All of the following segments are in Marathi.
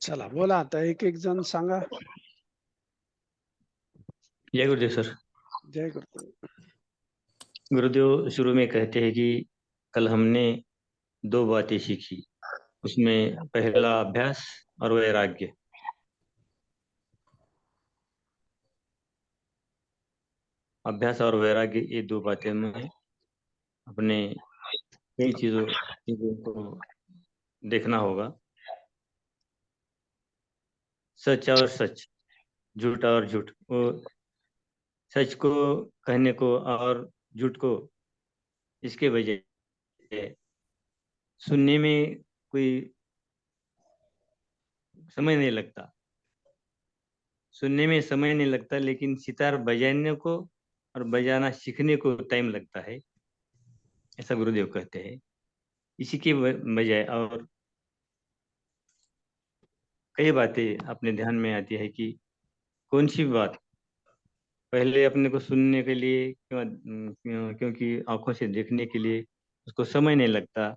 चला बोला आता, एक एक जण सांगा. जय गुरुदेव सर। जय गुरुदेव. गुरुदेव शुरू में कहते हैं कि कल हमने 2 बातें सीखी, उसमें पहला अभ्यास और वैराग्य। अभ्यास और वैराग्य, ये 2 बातें में अपने कई चीजों को देखना होगा। सच और सच, झूठ और झूठ। वो सच को कहने को और झूठ को इसके बजाय सुनने में कोई समय नहीं लगता, सुनने में समय नहीं लगता, लेकिन सितार बजाने को और बजाना सीखने को टाइम लगता है, ऐसा गुरुदेव कहते हैं। इसी के बजाय और कई बातें अपने ध्यान में आती है कि कौन सी बात पहले अपने को सुनने के लिए क्योंकि आंखों से देखने के लिए उसको समय नहीं लगता,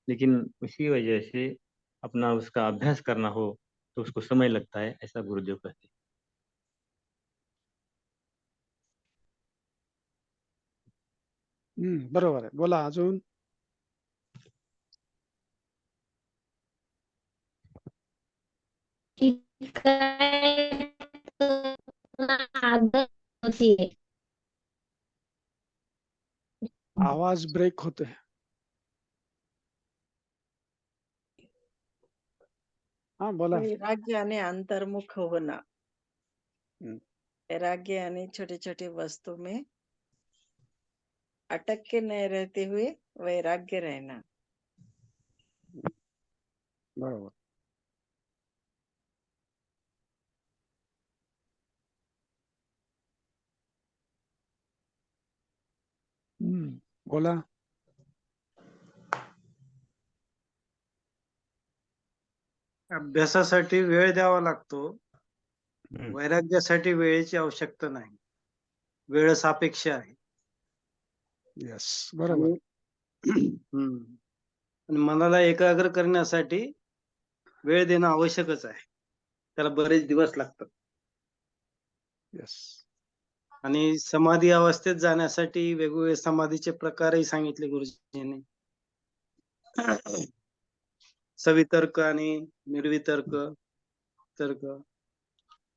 लेकिन उसी वजह से अपना उसका अभ्यास करना हो तो उसको समय लगता है, ऐसा गुरुदेव कहते हैं। बरोबर आहे. बोला अजून. आवाज ब्रेक होते. हा बोला. वैराग्याने अंतर्मुख होना, हम्म, वैराग्य यानी छोटे छोटे वस्तु में अटक के नहीं रहते हुए वैराग्य रहना। बरोबर. बोला. अभ्यासासाठी वेळ द्यावा लागतो, हम्म, वैराग्यासाठी वेळेची आवश्यकता नाही. वेळ सापेक्ष आहे. यस बरोबर. हम्म. आणि मनाला एकाग्र करण्यासाठी वेळ देणं आवश्यकच आहे. त्याला बरेच दिवस लागतात. यस. आणि समाधी अवस्थेत जाण्यासाठी वेगवेगळे समाधीचे प्रकारही सांगितले गुरुजींनी. सवितर्क आणि निर्वितर्क तर्क.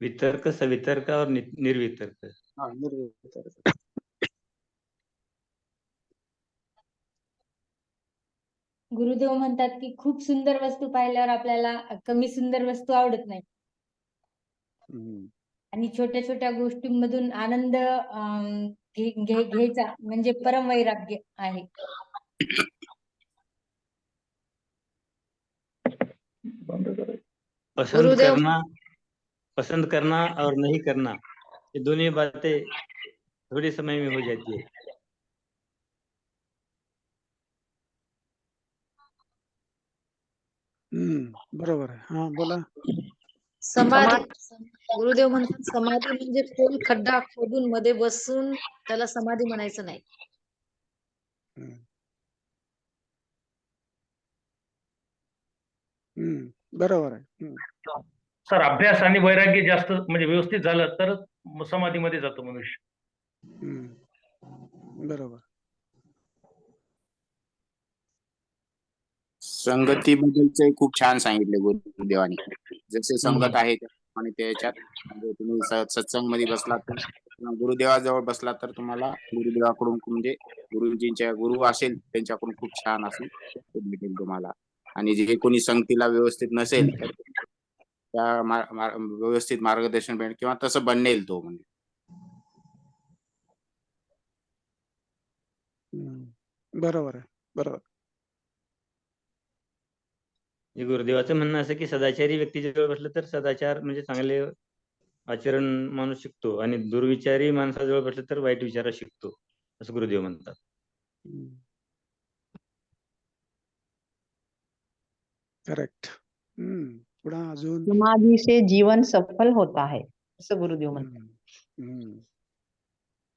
वितर्क, सवितर्क और निर्वितर्क. हा, निर्वितर्क. गुरुदेव म्हणतात की खूप सुंदर वस्तू पाहिल्यावर आपल्याला कमी सुंदर वस्तू आवडत नाही, आणि छोट्या छोट्या गोष्टींमधून आनंद घ्यायचा म्हणजे परम वैराग्य आहे. पसंद करना और नहीं करना, ये दोनों बातें थोड़े समय में हो जाती है. बरोबर आहे. हा बोला. समाधी, गुरुदेव म्हणतात समाधी म्हणजे खोल खड्डा खोदून मध्ये बसून त्याला समाधी म्हणायचं नाही. बरोबर आहे. सर, अभ्यास आणि वैराग्य जास्त म्हणजे व्यवस्थित झालं तर समाधीमध्ये जातो मनुष्य. बरोबर. संगतीबद्दलचे खूप छान सांगितले गुरुदेवानी. जसे संगत आहे आणि त्याच्यात म्हणजे तुम्ही सत्संग मध्ये बसलात तर गुरुदेवाजवळ बसलात तर तुम्हाला गुरुदेवाकडून म्हणजे गुरुजींच्या गुरु असेल त्यांच्याकडून खूप छान अशी भेटेल तुम्हाला. आणि जे कोणी संगतीला व्यवस्थित नसेल तर त्या व्यवस्थित मार्गदर्शन भेटेल किंवा तसं बनेल तो. म्हणजे बरोबर आहे. बरोबर. गुरुदेवाचं म्हणणं असं की सदाचारी व्यक्तीजवळ बसलं तर सदाचार म्हणजे चांगले आचरण माणूस शिकतो, आणि दुर्विचारी माणसाजवळ बसलं तर वाईट विचार शिकतो, असं गुरुदेव म्हणतात. करेक्ट. पुढे अजून. समाधि से जीवन सफल होता है, असं गुरुदेव म्हणतात.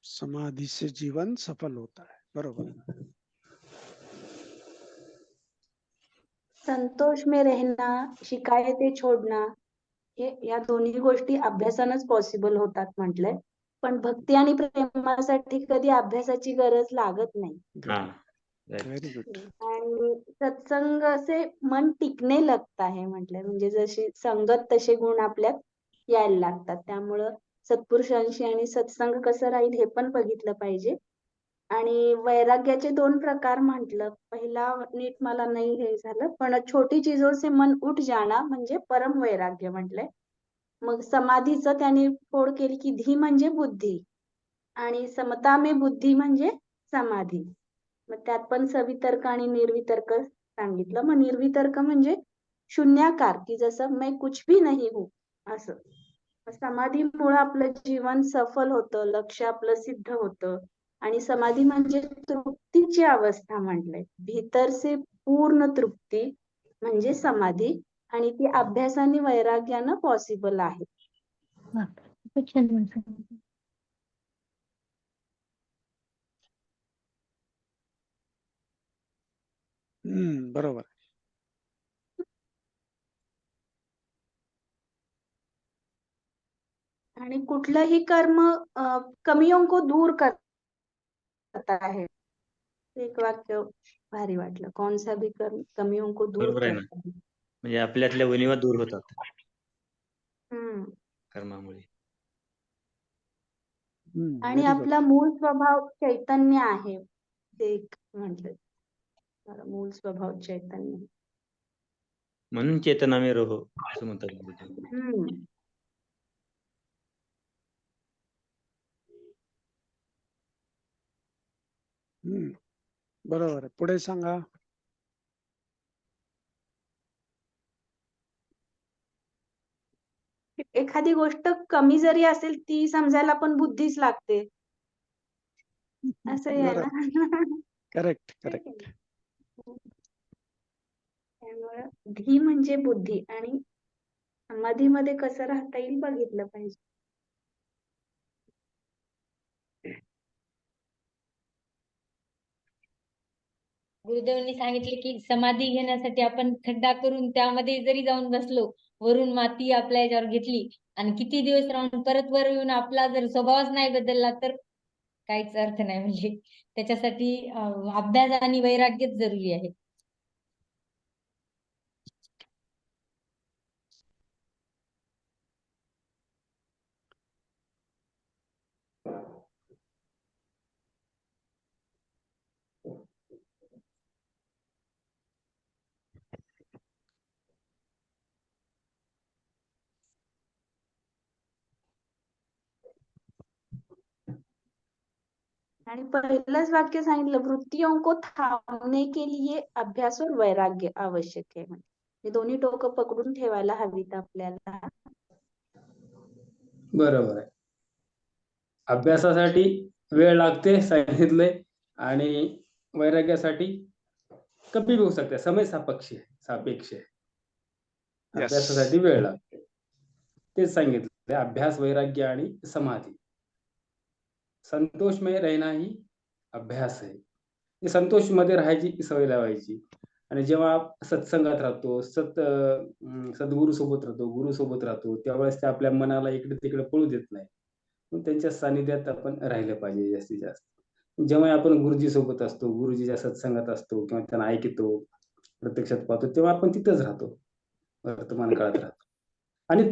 समाधि से जीवन सफल होता है. बरोबर. संतोष में रहना, शिकायतें छोडणं, हे या दोन्ही गोष्टी अभ्यासानंच पॉसिबल होतात म्हटलंय. पण भक्ती आणि प्रेमासाठी कधी अभ्यासाची गरज लागत नाही. हाँ right. Very good. आणि सत्संग से मन टिकने लगता है म्हटलंय. म्हणजे जशी संगत तसे गुण आपल्यात यायला लागतात. त्यामुळं सत्पुरुषांशी आणि सत्संग कसं राहील हे पण बघितलं पाहिजे. आणि वैराग्याचे 2 प्रकार म्हटलं. पहिला नीट मला नाही हे झालं, पण छोटी चीजों से मन उठ जाना म्हणजे परम वैराग्य म्हटलंय. मग समाधीचं त्यांनी फोड केली की धी म्हणजे बुद्धी आणि समता में बुद्धी म्हणजे समाधी. मग त्यात पण सवितर्क आणि निर्वितर्क सांगितलं. मग निर्वितर्क म्हणजे शून्याकार, की जसं मैं कुछ भी नहीं हूँ असं. समाधीमुळे आपलं जीवन सफल होतं, लक्ष्य आपलं सिद्ध होतं. आणि समाधी म्हणजे तृप्तीची अवस्था म्हटलंय. भीतर से पूर्ण तृप्ती म्हणजे समाधी आणि ती अभ्यासाने वैराग्यानं पॉसिबल आहे. खूप छान म्हणतात. बरोबर. आणि कुठलंही कर्म कमियों को दूर करता है. एक वाक्य भारी वाटलं. कौन सा भी कर्म कमियों को दूर बरोबर आहे ना. करता है. म्हणजे आपल्यातल्या उणिवा दूर होतात हम्म. कर्मामुळे. आणि व्हेरी गुड. आपला मूळ स्वभाव चैतन्य आहे. ते एक म्हटलं. मूळ स्वभाव चैतन्य. म्हणून चेतना में रहो असं म्हणतात गुरुदेव. हम्म. बरोबर आहे. पुढे सांगा. एखादी गोष्ट कमी जरी असेल ती समजायला पण बुद्धीच लागते. असंही आहे ना. Correct correct. त्यामुळे धी म्हणजे बुद्धी आणि समाधीमध्ये कसं राहता येईल बघितलं पाहिजे. गुरुदेवांनी सांगितले की समाधी घेण्यासाठी आपण खड्डा करून त्यामध्ये जरी जाऊन बसलो, वरून माती आपल्या याच्यावर घेतली आणि किती दिवस राहून परत वर येऊन आपला जर स्वभावच नाही बदलला तर काहीच अर्थ नाही. म्हणजे त्याच्यासाठी अभ्यास आणि वैराग्यच जरुरी आहे. आणि पहिलंच वाक्य सांगितलं, वृत्तियों को थांबने के लिए अभ्यास और वैराग्य आवश्यक आहे. म्हणजे दोन्ही टोकं पकडून ठेवायला हवीत आपल्याला. बरोबर आहे. अभ्यासासाठी वेळ लागते सांगितलंय आणि वैराग्यासाठी कमी होऊ शकते. समय सापेक्ष आहे. अभ्यासासाठी वेळ लागते. तेच सांगितलं. अभ्यास, वैराग्य आणि समाधी. संतोष में रहना ही अभ्यास आहे. संतोष मध्ये राहायची सवय लावायची. आणि जेव्हा सत्संगात राहतो, सद्गुरू सोबत राहतो, गुरु सोबत राहतो, त्यावेळेस ते आपल्या मनाला इकडे तिकडे पळू देत नाही. त्यांच्या सानिध्यात आपण राहिलं पाहिजे जास्तीत जास्त. जेव्हा आपण गुरुजी सोबत असतो, गुरुजीच्या सत्संगात असतो किंवा त्यांना ऐकतो, प्रत्यक्षात पाहतो, तेव्हा आपण तिथंच राहतो, वर्तमान काळात राहतो. आणि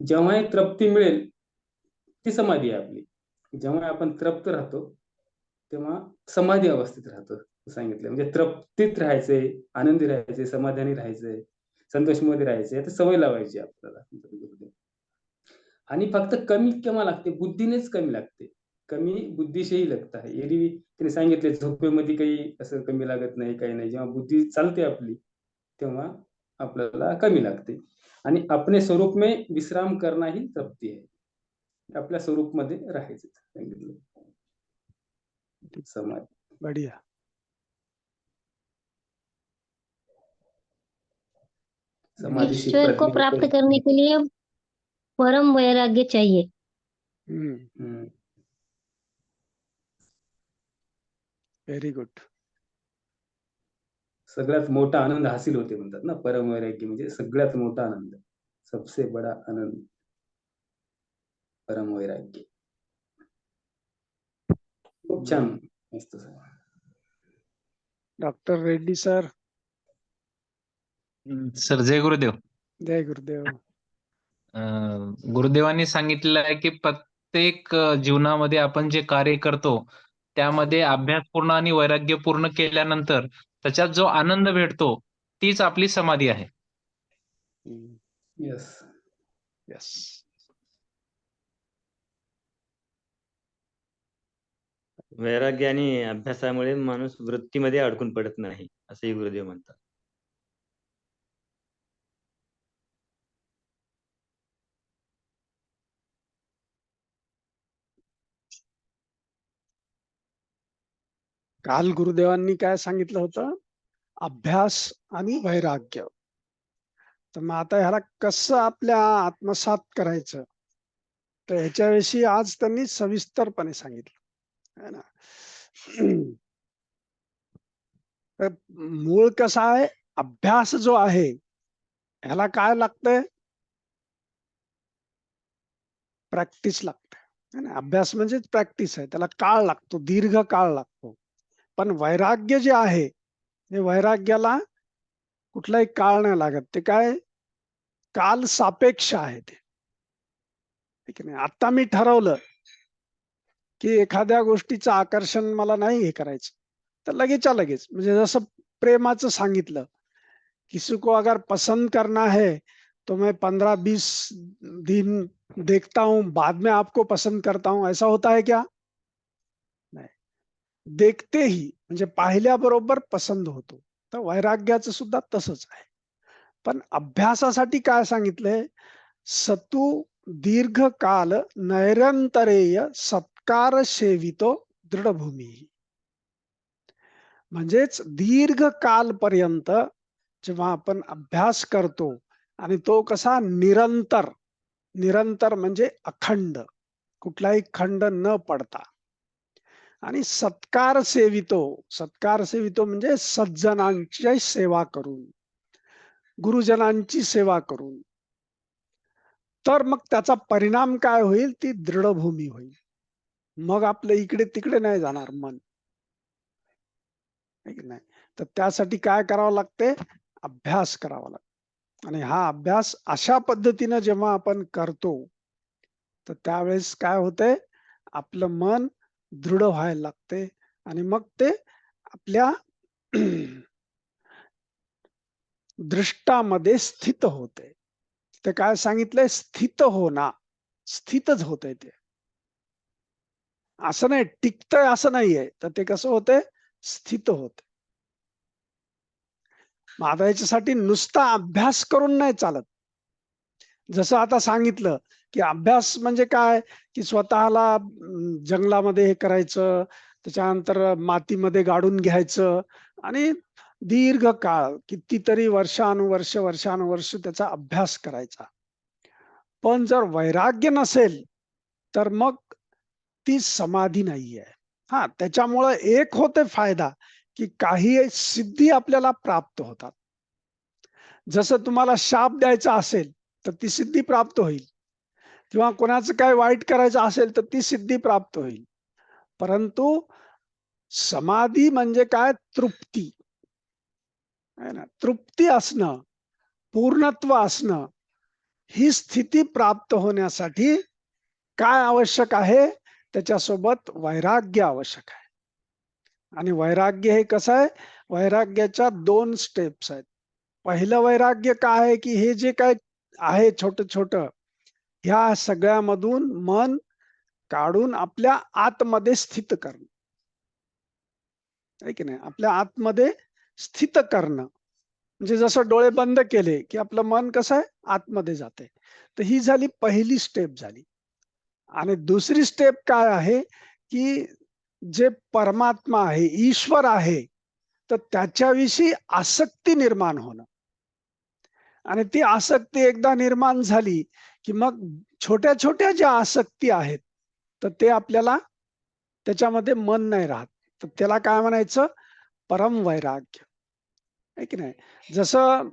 जेव्हा तृप्ती मिळेल ती समाधी आहे आपली. जेव्हा आपण तृप्त राहतो तेव्हा समाधी अवस्थेत राहतो सांगितलं. म्हणजे तृप्तीत राहायचंय, आनंदी राहायचंय, समाधानी राहायचंय, संतोषमध्ये राहायचंय, तर सवय लावायची आपल्याला. आणि फक्त कमी केव्हा लागते? बुद्धीनेच कमी लागते. कमी बुद्धीशी लगता है. एरवी तिने सांगितले झोपेमध्ये काही असं कमी लागत नाही, काही नाही. जेव्हा बुद्धी चालते आपली तेव्हा आपल्याला कमी लागते. आणि अपने स्वरूप में विश्राम करना ही तृप्ती आहे. आपल्या स्वरूप मध्ये राहायचं सांगितलं. समाधी. बढिया. समाधि से ईश्वर को प्राप्त करने के लिए परम वैराग्य चाहिए. Very good. सगळ्यात मोठा आनंद हासिल होते म्हणतात ना. परम वैराग्य म्हणजे सगळ्यात मोठा आनंद, सबसे बडा आनंद, परम वैराग्य. खूप छान, मस्त sir. Doctor Reddy sir. Sir जय गुरुदेव. जय गुरुदेव. गुरुदेवांनी सांगितलेलं आहे की प्रत्येक जीवनामध्ये आपण जे कार्य करतो त्यामध्ये अभ्यासपूर्ण आणि वैराग्यपूर्ण केल्यानंतर त्याच्यात जो आनंद भेटतो तीच आपली समाधी आहे. येस. येस. वैराग्य आणि अभ्यासामुळे माणूस वृत्तीमध्ये अडकून पडत नाही, असंही गुरुदेव म्हणतात. काल गुरुदेवांनी काय सांगितलं होतं? अभ्यास आणि वैराग्य. तर मग आता ह्याला कसं आपल्या आत्मसात करायचं, तर ह्याच्याविषयी आज त्यांनी सविस्तरपणे सांगितलं है ना. तर मूळ कसा आहे, अभ्यास जो आहे ह्याला काय लागतंय? प्रॅक्टिस लागते. अभ्यास म्हणजे प्रॅक्टिस आहे, त्याला काळ लागतो, दीर्घ काळ लागतो. पण वैराग्य जे आहे, हे वैराग्याला कुठलाही काळ नाही लागत. ते काय काल सापेक्ष आहे ते, ठीक आहे. आता मी ठरवलं की एखाद्या गोष्टीचं आकर्षण मला नाही हे करायचं, तर लगेचच्या लगेच, म्हणजे जसं प्रेमाचं सांगितलं, किसी को अगर पसंद करना है तो मैं 15-20 दिन देखता हूं, बाद में आपको पसंद करता हूं, ऐसा होता है क्या? नाही. देखते ही म्हणजे पाहिल्याबरोबर पसंद होतो. तर वैराग्याचं सुद्धा तसंच आहे. पण अभ्यासासाठी काय सांगितलंय? सतू दीर्घकाल नैरंतरेय सत्कार सेवितो दृढभूमी. म्हणजेच दीर्घकालपर्यंत जेव्हा आपण अभ्यास करतो आणि तो कसा निरंतर, निरंतर म्हणजे अखंड, कुठलाही खंड न पडता, आणि सत्कार सेवितो, सत्कार सेवितो म्हणजे सज्जनांची सेवा करून, गुरुजनांची सेवा करून, तर मग त्याचा परिणाम काय होईल? ती दृढभूमी होईल. मग आपलं इकडे तिकडे नाही जाणार मन, नाही. तर त्यासाठी काय करावं लागते? अभ्यास करावा लागतो. आणि हा अभ्यास अशा पद्धतीनं जेव्हा आपण करतो तर त्यावेळेस काय होतंय? आपलं मन दृढ व्हायला लागते आणि मग ते आपल्या दृष्टामध्ये स्थित होते. ते काय सांगितलंय? स्थित होना, स्थितच होतंय ते, असं नाही टिकतंय असं नाहीये. तर ते कसं होतंय? स्थित होत. मग आता याच्यासाठी नुसता अभ्यास करून नाही चालत. जसं आता सांगितलं की अभ्यास म्हणजे काय, की स्वतःला जंगलामध्ये हे करायचं, त्याच्यानंतर मातीमध्ये गाडून घ्यायचं आणि दीर्घ काळ, कितीतरी वर्षानुवर्ष त्याचा अभ्यास करायचा. पण जर वैराग्य नसेल तर मग ती समाधी नाहीये. हा, त्याच्यामुळे एक होते फायदा की काही सिद्धी आपल्याला प्राप्त होतात. जसं तुम्हाला शाप द्यायचा असेल तर ती सिद्धी प्राप्त होईल, किंवा कोणाचं काय वाईट करायचं असेल तर ती सिद्धी प्राप्त होईल. परंतु समाधी म्हणजे काय? तृप्ती आहे ना. तृप्ती असणं, पूर्णत्व असणं, ही स्थिती प्राप्त होण्यासाठी काय आवश्यक आहे? त्याच्यासोबत वैराग्य आवश्यक आहे. आणि वैराग्य हे कसं आहे? वैराग्याच्या 2 स्टेप्स आहेत. पहिलं वैराग्य काय आहे? की हे जे काय आहे छोटं छोटं, ह्या सगळ्यामधून मन काढून आपल्या आतमध्ये स्थित करणं, आहे की नाही. आपल्या आतमध्ये स्थित करणं म्हणजे जसं डोळे बंद केले की आपलं मन कसं आहे? आतमध्ये जाते. तर ही झाली पहिली स्टेप झाली. आणि दुसरी स्टेप काय आहे? की जे परमात्मा आहे, ईश्वर आहे, तर त्याच्याविषयी आसक्ती निर्माण होणं. आणि ती आसक्ती एकदा निर्माण झाली की मग छोट्या छोट्या ज्या आसक्ती आहेत तर ते आपल्याला त्याच्यामध्ये मन नाही राहत. तर त्याला काय म्हणायचं? परम वैराग्य. आहे की नाही. जसं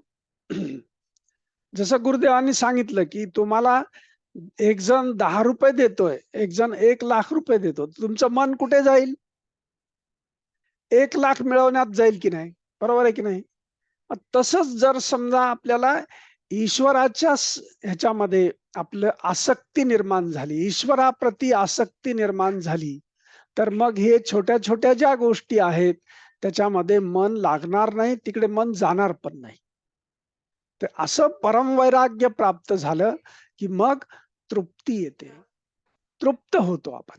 जसं गुरुदेवांनी सांगितलं की तुम्हाला एक जण 10 रुपये देतोय, एक जण 1,00,000 रुपये देतो, तुमचं मन कुठे जाईल? 1,00,000 मिळवण्यात जाईल की नाही, बरोबर आहे की नाही. मग तसंच जर समजा आपल्याला ईश्वराच्या ह्याच्यामध्ये आपलं आसक्ती निर्माण झाली, ईश्वराप्रती आसक्ती निर्माण झाली, तर मग हे छोट्या छोट्या ज्या गोष्टी आहेत त्याच्यामध्ये मन लागणार नाही, तिकडे मन जाणार पण नाही. तर असं परमवैराग्य प्राप्त झालं की मग तृप्ती येते, तृप्त होतो आपण,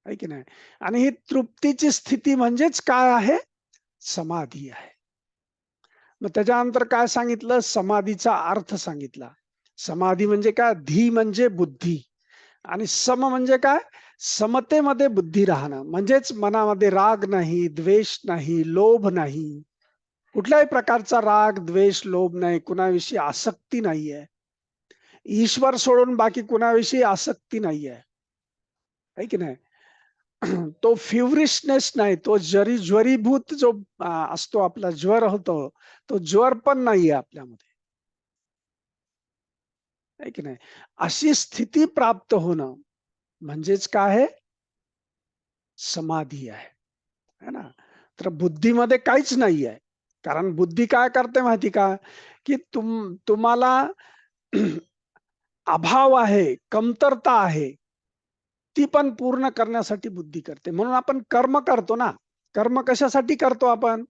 आहे की नाही. आणि ही तृप्तीची स्थिती म्हणजेच काय आहे? समाधी आहे. मग त्याच्यानंतर काय सांगितलं? समाधीचा अर्थ सांगितला. समाधी म्हणजे काय? धी म्हणजे बुद्धी, आणि सम म्हणजे काय? समतेमध्ये बुद्धी राहणं, म्हणजेच मनामध्ये राग नाही, द्वेष नाही, लोभ नाही, कुठल्याही प्रकारचा राग द्वेष लोभ नाही, कुणाविषयी आसक्ती नाहीये, ईश्वर सोडून बाकी कुणाविषयी आसक्ती नाहीये, आहे की नाही. तो फ्युरिशनेस नाही, तो ज्वरीभूत जो असतो, आपला ज्वर होतो, तो ज्वर पण नाहीये आपल्यामध्ये, आहे की नाही. अशी स्थिती प्राप्त होणं म्हणजेच काय आहे? समाधी आहे, है ना. तर बुद्धीमध्ये काहीच नाही आहे. कारण बुद्धी काय करते माहिती का? की तुम्हाला अभाव आहे, कमतरता आहे, ती पण पूर्ण करण्यासाठी बुद्धी करते. म्हणून आपण कर्म करतो ना. कर्म कशासाठी करतो आपण?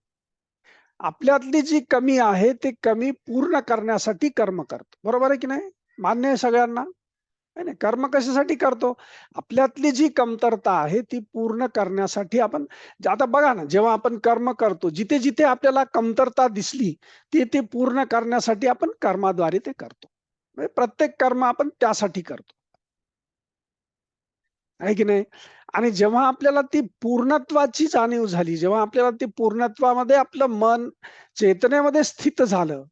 आपल्यातली जी कमी आहे ते कमी पूर्ण करण्यासाठी कर्म करतो, बरोबर आहे की नाही. मान्य आहे सगळ्यांना? नाही, कर्म कशासाठी करतो? आपल्यातली जी कमतरता आहे ती पूर्ण करण्यासाठी आपण. आता बघा ना, जेव्हा आपण कर्म करतो, जिथे जिथे आपल्याला कमतरता दिसली ती पूर्ण करण्यासाठी आपण कर्माद्वारे ते करतो. म्हणजे प्रत्येक कर्म आपण त्यासाठी करतो, आहे की नाही. आणि जेव्हा आपल्याला ती पूर्णत्वाची जाणीव झाली, जेव्हा आपल्याला ती पूर्णत्वामध्ये आपलं मन चेतनेमध्ये स्थित झालं,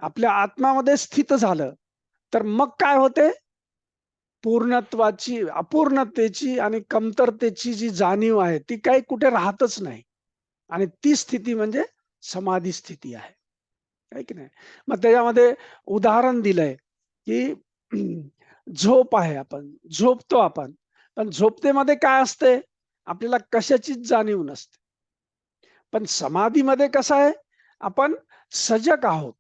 आपल्या आत्मामध्ये स्थित झालं, तर मग काय होते? पूर्णत्वाची, अपूर्णतेची आणि कमतरतेची जी जाणीव आहे ती काही कुठे राहतच नाही. आणि ती स्थिती म्हणजे समाधी स्थिती आहे की नाही. मग त्याच्यामध्ये उदाहरण दिलंय की झोप आहे, आपण झोपतो, आपण पण झोपतेमध्ये काय असते? आपल्याला कशाचीच जाणीव नसते. पण समाधीमध्ये कसं आहे? आपण सजग आहोत,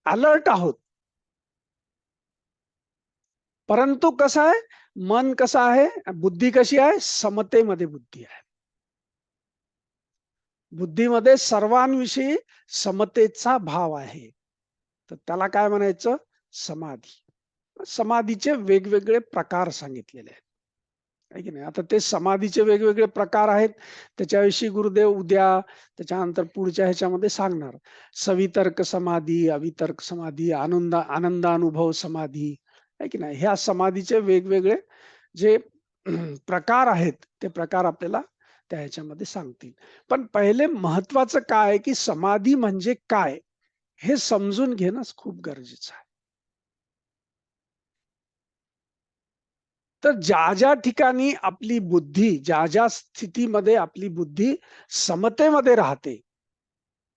अलर्ट आहोत. परंतु कसं आहे? मन कसं आहे? बुद्धी कशी आहे? समतेमध्ये बुद्धी आहे. बुद्धीमध्ये सर्वांविषयी समतेचा भाव आहे. तर त्याला काय म्हणायचं? समाधी. समाधीचे वेगवेगळे प्रकार सांगितलेले आहेत, आहे की नाही. आता ते समाधीचे वेगवेगळे प्रकार आहेत, त्याच्याविषयी गुरुदेव उद्या त्याच्यानंतर पुढच्या ह्याच्यामध्ये सांगणार. सवितर्क समाधी, अवितर्क समाधी, आनंदानुभव समाधी, आहे की नाही. ह्या समाधीचे वेगवेगळे जे प्रकार आहेत ते प्रकार आपल्याला त्या ह्याच्यामध्ये सांगतील. पण पहिले महत्वाचं काय आहे की समाधी म्हणजे काय हे समजून घेणं खूप गरजेचं आहे. तर ज्या ज्या ठिकाणी आपली बुद्धी, ज्या ज्या स्थितीमध्ये आपली बुद्धी समतेमध्ये राहते,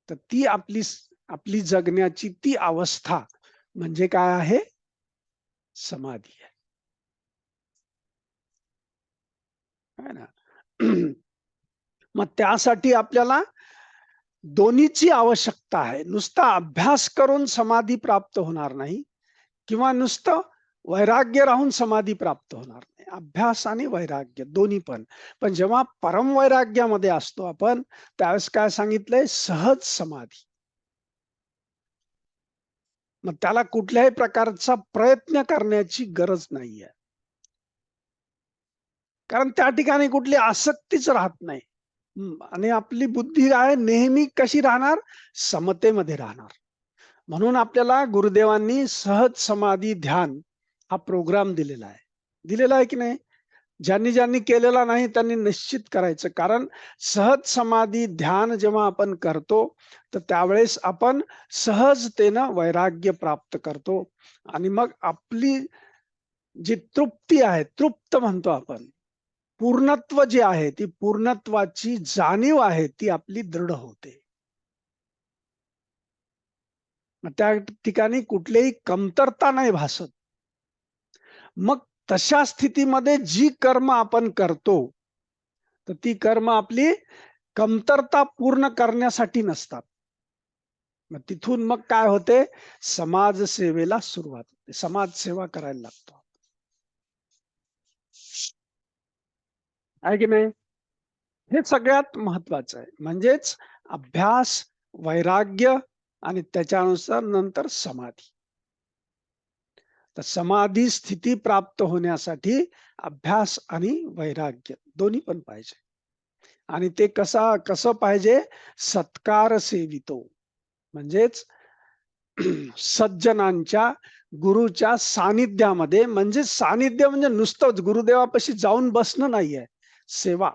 तर ती आपली जगण्याची ती अवस्था म्हणजे काय आहे? समाधी आहे ना. मग त्यासाठी आपल्याला दोन्हीची आवश्यकता आहे. नुसता अभ्यास करून समाधी प्राप्त होणार नाही, किंवा नुसतं वैराग्य राहून समाधी प्राप्त होणार नाही. अभ्यास आणि वैराग्य दोन्ही पण. पण जेव्हा परम वैराग्यामध्ये असतो आपण, त्यावेळेस काय सांगितलंय? सहज समाधी. मग त्याला कुठल्याही प्रकारचा प्रयत्न करण्याची गरज नाहीये, कारण त्या ठिकाणी कुठली आसक्तीच राहत नाही. आणि आपली बुद्धी आहे नेहमी कशी राहणार? समतेमध्ये राहणार. म्हणून आपल्याला गुरुदेवांनी सहज समाधी ध्यान हा प्रोग्राम दिलेला आहे की नाही. ज्यांनी केलेला नाही त्यांनी निश्चित करायचं. कारण सहज समाधी ध्यान जेव्हा आपण करतो तर त्यावेळेस आपण सहजतेनं वैराग्य प्राप्त करतो, आणि मग आपली जी तृप्ती आहे, तृप्त म्हणतो आपण, पूर्णत्व जे आहे, ती पूर्णत्वाची जाणीव आहे ती आपली दृढ होते. मग त्या ठिकाणी कुठलीही कमतरता नाही भासत. मग तशा स्थितीमध्ये जी कर्म आपण करतो तर ती कर्म आपली कमतरता पूर्ण करण्यासाठी नसतात. मग तिथून मग काय होते, समाजसेवेला सुरुवात होते, समाजसेवा करायला लागतो. आहे की नाही? हे सगळ्यात महत्वाचं आहे. म्हणजेच अभ्यास, वैराग्य आणि त्याच्यानुसार नंतर समाधी. तर समाधी स्थिती प्राप्त होण्यासाठी अभ्यास आणि वैराग्य दोन्ही पण पाहिजे. आणि ते कसं पाहिजे, सत्कार सेवितो, म्हणजेच सज्जनांच्या गुरुच्या सानिध्यामध्ये. म्हणजे सानिध्य म्हणजे नुसतंच गुरुदेवापाशी जाऊन बसणं नाहीये, सेवा.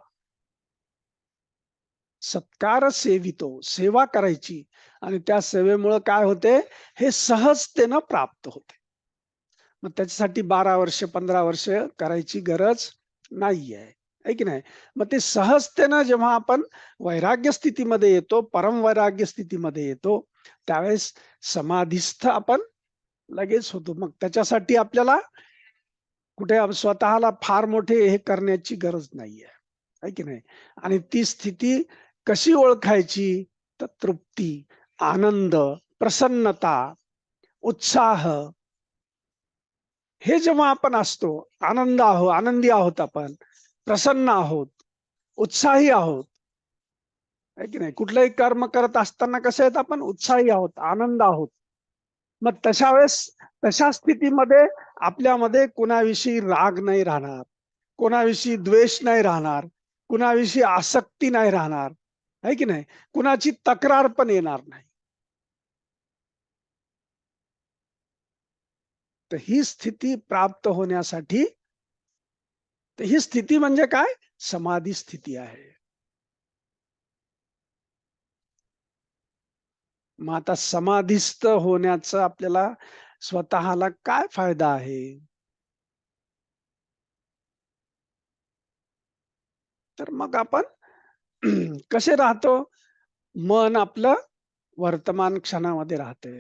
सत्कार सेवितो, सेवा करायची. आणि त्या सेवेमुळे काय होते, हे सहजतेनं प्राप्त होते. मग त्याच्यासाठी 12 वर्ष 15 वर्ष करायची गरज नाहीये, आहे की नाही? मग ते सहजतेनं जेव्हा आपण वैराग्य स्थितीमध्ये येतो, परम वैराग्य स्थितीमध्ये येतो, त्यावेळेस समाधीस्थ आपण लगेच होतो. मग त्याच्यासाठी आपल्याला कुठे स्वतःला फार मोठे हे करण्याची गरज नाहीये, आहे की नाही? आणि ती स्थिती कशी ओळखायची, तर तृप्ती, आनंद, प्रसन्नता, उत्साह, हे जेव्हा आपण असतो, आनंदी आहोत, आपण प्रसन्न आहोत, उत्साही आहोत, आहे की नाही? कुठलंही कर्म करत असताना कसं आहेत, आपण उत्साही आहोत, आनंद आहोत. मग तशा वेळेस तशा स्थितीमध्ये आपल्यामध्ये कुणाविषयी राग नाही राहणार, कोणाविषयी द्वेष नाही राहणार, कुणाविषयी आसक्ती नाही राहणार, आहे की नाही? कुणाची तक्रार पण येणार नाही. तर ही स्थिती प्राप्त होण्यासाठी, तर ही स्थिती म्हणजे काय, समाधी स्थिती आहे. मग आता समाधीस्थ होण्याचा आपल्याला स्वतःला काय फायदा आहे, तर मग आपण कसे राहतो, मन आपलं वर्तमान क्षणामध्ये राहते,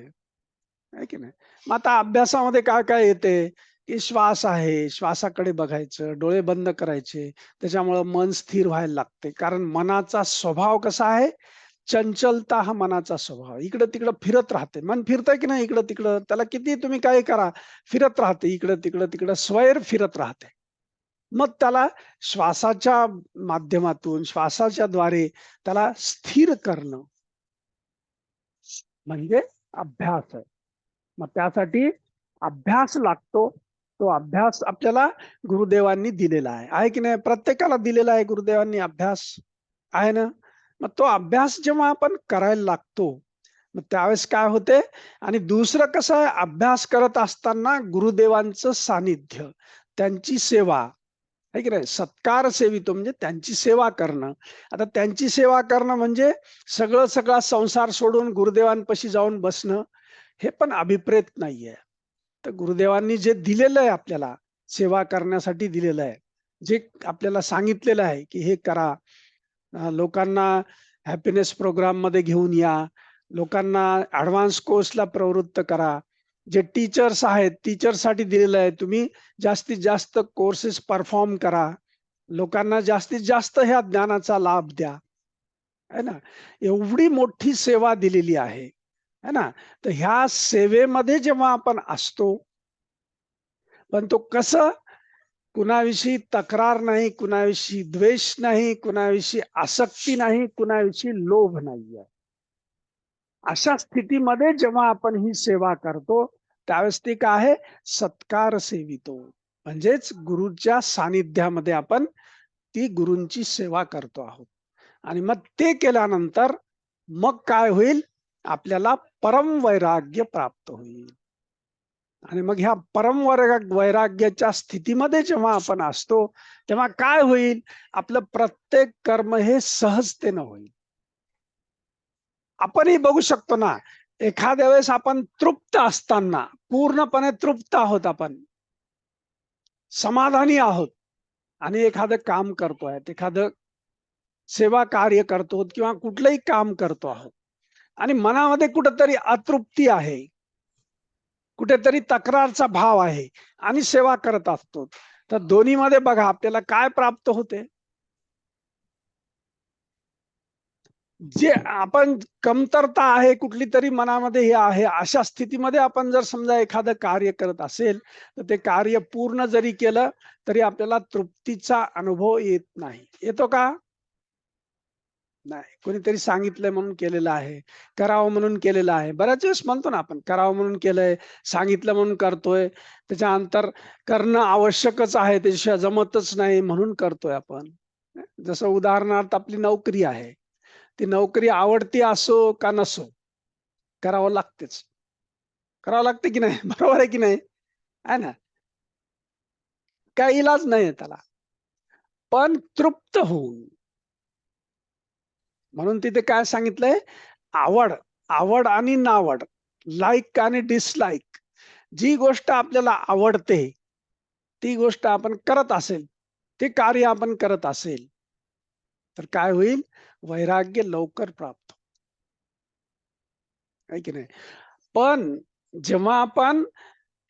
आहे की नाही? मग आता अभ्यासामध्ये काय काय येते, की श्वास आहे, श्वासाकडे बघायचं, डोळे बंद करायचे. त्याच्यामुळं मन स्थिर व्हायला लागते. कारण मनाचा स्वभाव कसा आहे, चंचलता हा मनाचा स्वभाव. इकडं तिकडं फिरत राहते. मन फिरतंय की नाही इकडं तिकडं, त्याला किती तुम्ही काही करा, फिरत राहते, इकडं तिकडं स्वैर फिरत राहते. मग त्याला श्वासाच्या माध्यमातून, श्वासाच्या द्वारे त्याला स्थिर करणं म्हणजे अभ्यास आहे. मग त्यासाठी अभ्यास लागतो. तो अभ्यास आपल्याला गुरुदेवांनी दिलेला आहे की नाही? प्रत्येकाला दिलेला आहे गुरुदेवांनी अभ्यास, आहे ना? मग तो अभ्यास जेव्हा आपण करायला लागतो, मग त्यावेळेस काय होते, आणि दुसरं कसं आहे, अभ्यास करत असताना गुरुदेवांचं सानिध्य, त्यांची सेवा, आहे की नाही? सत्कार सेवितो म्हणजे त्यांची सेवा करणं. आता त्यांची सेवा करणं म्हणजे सगळा संसार सोडून गुरुदेवांपाशी जाऊन बसणं, हे पण अभिप्रेत नाहीये. तर गुरुदेवांनी जे दिलेलं आहे, आपल्याला सेवा करण्यासाठी दिलेलं आहे, जे आपल्याला सांगितलेलं आहे की हे करा, लोकांना हॅपीनेस प्रोग्राम मध्ये घेऊन या, लोकांना ऍडव्हान्स कोर्सला प्रवृत्त करा. जे टीचर्स आहेत, टीचरसाठी दिलेलं आहे, तुम्ही जास्तीत जास्त कोर्सेस परफॉर्म करा, लोकांना जास्तीत जास्त ह्या ज्ञानाचा लाभ द्या, है ना? एवढी मोठी सेवा दिलेली आहे, है ना? तर ह्या सेवेमध्ये जेव्हा आपण असतो, पण तो कसं, कुणाविषयी तक्रार नाही, कुणाविषयी द्वेष नाही, कुणाविषयी आसक्ती नाही, कुणाविषयी लोभ नाहीये, अशा स्थितीमध्ये जेव्हा आपण ही सेवा करतो, त्यावेळेस ती काय आहे, सत्कार सेवितो, म्हणजेच गुरुच्या सानिध्यामध्ये आपण ती गुरूंची सेवा करतो आहोत. आणि मग ते केल्यानंतर मग काय होईल, आपल्याला परम वैराग्य प्राप्त होईल. आणि मग ह्या परम वैराग्याच्या स्थितीमध्ये जेव्हा आपण असतो, तेव्हा काय होईल, आपलं प्रत्येक कर्म हे सहजतेनं होईल. आपणही बघू शकतो ना, एखाद्या वेळेस आपण तृप्त असताना, पूर्णपणे तृप्त आहोत, आपण समाधानी आहोत, आणि एखादं काम करतोय, एखादं सेवा कार्य करतो किंवा कुठलंही काम करतो आहोत, आणि मनामध्ये कुठेतरी अतृप्ती आहे, कुठेतरी तक्रारचा भाव आहे आणि सेवा करत असतो, तर दोन्हीमध्ये बघा आपल्याला काय प्राप्त होते. जे आपण कमतरता आहे कुठली तरी मनामध्ये हे आहे, अशा स्थितीमध्ये आपण जर समजा एखादं कार्य करत असेल तर ते कार्य पूर्ण जरी केलं तरी आपल्याला तृप्तीचा अनुभव येत नाही. येतो का? नाही. कोणीतरी सांगितलंय म्हणून केलेलं आहे, करावं म्हणून केलेलं आहे. बऱ्याच वेळेस म्हणतो ना आपण, करावं म्हणून केलंय, सांगितलं म्हणून करतोय, त्याच्यानंतर करणं आवश्यकच आहे, त्याच्याशिवाय जमतच नाही म्हणून करतोय आपण. जसं उदाहरणार्थ आपली नोकरी आहे, ती नोकरी आवडती असो का नसो, करावं लागतेच. करावं लागते की नाही? बरोबर आहे की नाही? आहे ना? काही इलाज नाही त्याला. पण तृप्त होऊन, म्हणून तिथे काय सांगितलंय, आवड, आवड आणि नावड, लाईक आणि डिसलाईक. जी गोष्ट आपल्याला आवडते ती गोष्ट आपण करत असेल, ते कार्य आपण करत असेल, तर काय होईल? वैराग्य लवकर प्राप्त, आहे की नाही? पण जेव्हा आपण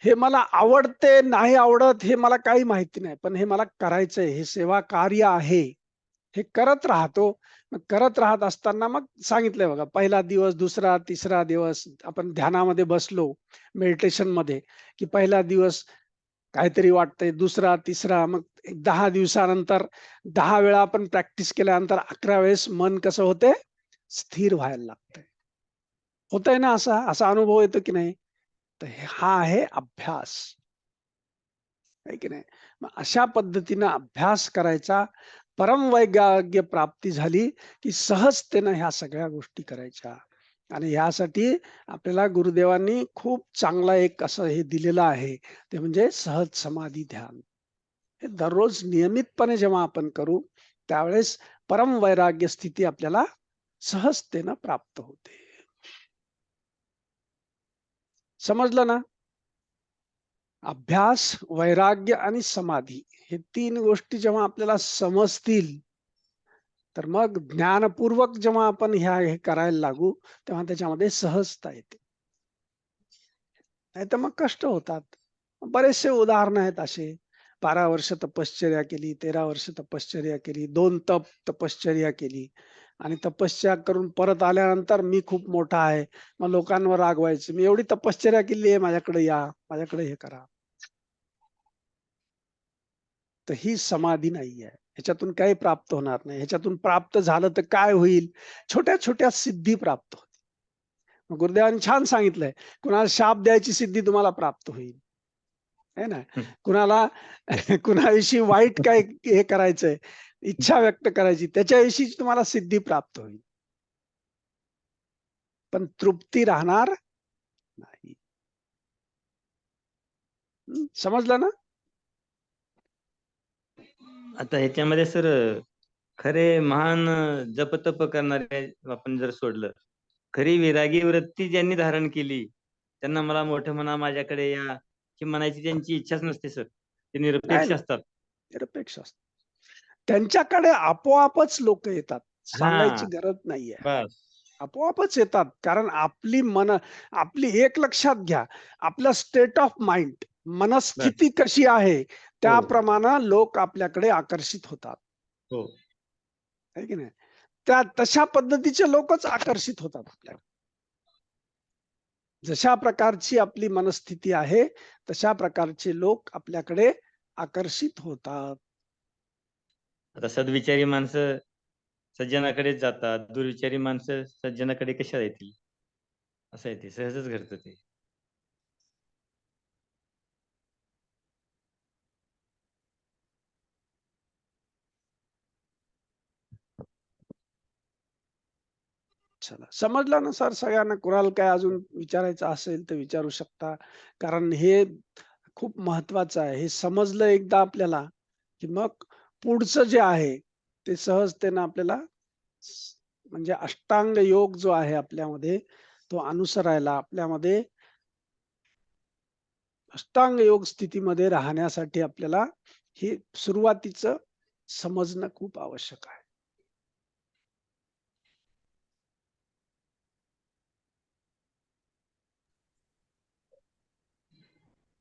हे मला आवडते नाही आवडत हे मला काही माहिती नाही, पण हे मला करायचंय, हे सेवा कार्य आहे, हे करत राहतो. मग करत राहत असताना मग सांगितलंय बघा, पहिला दिवस, दुसरा, तिसरा दिवस आपण ध्यानामध्ये बसलो, मेडिटेशन मध्ये, की पहिला दिवस काहीतरी वाटतंय, दुसरा, तिसरा, मग 10 दिवसानंतर 10 वेळा आपण प्रॅक्टिस केल्यानंतर 11 वेळेस मन कसं होते? स्थिर व्हायला लागतंय. होतंय ना असा असा अनुभव येतो की नाही? तर हा आहे अभ्यास, आहे की नाही? मग अशा पद्धतीनं अभ्यास करायचा. परम वैराग्य प्राप्ती झाली की सहजतेनं ह्या सगळ्या गोष्टी करायच्या. आणि ह्यासाठी आपल्याला गुरुदेवांनी खूप चांगला एक असं हे दिलेलं आहे, ते म्हणजे सहज समाधी ध्यान. हे दररोज नियमितपणे जेव्हा आपण करू त्यावेळेस परम वैराग्य स्थिती आपल्याला सहजतेनं प्राप्त होते. समजलं ना? अभ्यास, वैराग्य आणि समाधी हे 3 गोष्टी जेव्हा आपल्याला समजतील, तर मग ज्ञानपूर्वक जेव्हा आपण हे करायला लागू तेव्हा त्याच्यामध्ये सहजता येते. नाही तर मग कष्ट होतात. बरेचसे उदाहरण आहेत असे. 12 वर्ष तपश्चर्या केली, 13 वर्ष तपश्चर्या केली, 2 तपश्चर्या केली आणि तपश्चर्या करून परत आल्यानंतर मी खूप मोठा आहे, मग लोकांवर रागवायचे, मी एवढी तपश्चर्या केली आहे, माझ्याकडे या, माझ्याकडे हे करा. तर ही समाधी नाहीये. ह्याच्यातून काही प्राप्त होणार नाही. ह्याच्यातून प्राप्त झालं तर काय होईल? छोट्या छोट्या सिद्धी प्राप्त होतील. मग गुरुदेवांनी छान सांगितलंय, कुणाला शाप द्यायची सिद्धी तुम्हाला प्राप्त होईल, है ना? कुणाला कुणाविषयी वाईट काय हे करायचंय, इच्छा व्यक्त करायची, त्याच्याविषयी तुम्हाला सिद्धी प्राप्त होईल, पण तृप्ती राहणार नाही. समजलं ना? आता ह्याच्यामध्ये सर खरे महान जप तप करणारे आपण जर सोडलं, खरी विरागी वृत्ती ज्यांनी धारण केली त्यांना मला मोठं म्हणा, माझ्याकडे या, की म्हणायची त्यांची इच्छाच नसते सर. ते निरपेक्ष असतात. निरपेक्ष असतात. त्यांच्याकडे आपोआपच लोक येतात, सांगायची हा गरज नाहीये. बस. आपोआपच येतात. कारण आपली एक लक्षात घ्या, आपलं स्टेट ऑफ माइंड, मनस्थिती कशी आहे त्याप्रमाणे लोक आपल्याकडे आकर्षित होतात, हो, है की नाही? तशा पद्धतीचे लोकच आकर्षित होतात आपल्याकडे. जशा प्रकारची आपली मनस्थिती आहे तशा प्रकारचे लोक आपल्याकडे आकर्षित होतात. आता सद्विचारी माणसं सज्जनाकडेच जातात, दुर्विचारी माणसं सज्जनाकडे कशा येतील? असं आहे, ते सहजच घडतं ते. चला, समजलं ना सर सगळ्यांना? कुणाला काय अजून विचारायचं असेल तर विचारू शकता, कारण हे खूप महत्वाचं आहे. हे समजलं एकदा आपल्याला की मग पुढचं जे आहे ते सहजतेनं आपल्याला म्हणजे अष्टांग योग जो आहे आपल्यामध्ये तो अनुसरायला, आपल्यामध्ये अष्टांग योग स्थितीमध्ये राहण्यासाठी आपल्याला हे सुरुवातीचं समजणं खूप आवश्यक आहे.